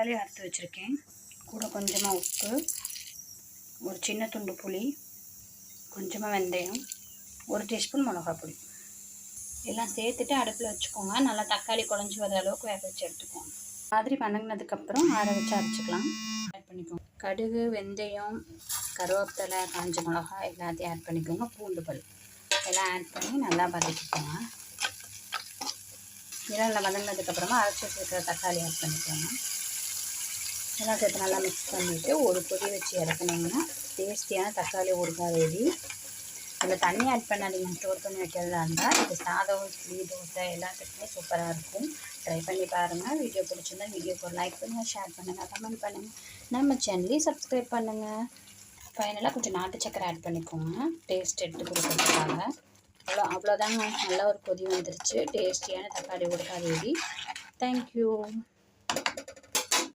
தக்காளி அறுத்து வச்சுருக்கேன். கூட கொஞ்சமாக உப்பு, ஒரு சின்ன துண்டு புளி, கொஞ்சமாக வெந்தயம், 1 டீஸ்பூன் மிளகாய் பொடி எல்லாம் சேர்த்துட்டு அடுப்பில் வச்சுக்கோங்க. நல்லா தக்காளி குழஞ்சி வர அளவுக்கு வேக வச்சு எடுத்துக்கோங்க. மாதிரி வதங்கினதுக்கப்புறம் ஆற வச்சு அரைச்சிக்கலாம். ஆட் பண்ணிக்கோங்க. கடுகு, வெந்தயம், கருவேப்பிலை, காஞ்ச மிளகாய் எல்லாத்தையும் ஆட் பண்ணிக்கோங்க. பூண்டு பல் எல்லாம் ஆட் பண்ணி நல்லா வதக்கிக்கோங்க. இதெல்லாம் நல்லா வதங்கினதுக்கப்புறமா அரைச்சி வச்சுருக்கிற தக்காளி ஆட் பண்ணிக்கோங்க. எல்லாம் சேர்த்து நல்லா மிக்ஸ் பண்ணிவிட்டு ஒரு கொதி வச்சு இறக்குனீங்கன்னா டேஸ்டியான தக்காளி ஊறுகாய் ரெடி. இதில் தண்ணி ஆட் பண்ணாதீங்க. ஸ்டோர் பண்ணி வைக்கிறதா இருந்தால் இது சாதம், இட்லி, தோசை எல்லாத்துக்குமே சூப்பராக இருக்கும். ட்ரை பண்ணி பாருங்கள். வீடியோ பிடிச்சிருந்தா வீடியோக்கு ஒரு லைக் பண்ணுங்கள், ஷேர் பண்ணுங்கள், கமெண்ட் பண்ணுங்கள். நம்ம சேனலையும் சப்ஸ்கிரைப் பண்ணுங்கள். ஃபைனலாக கொஞ்சம் நாட்டு சக்கரை ஆட் பண்ணிக்கோங்க, டேஸ்ட் எடுத்து கொடுக்குறதுக்காக. அவ்வளோதாங்க. நல்லா ஒரு கொதி வந்துருச்சு. டேஸ்டியான தக்காளி ஊறுகாய் ரெடி. தேங்க்யூ.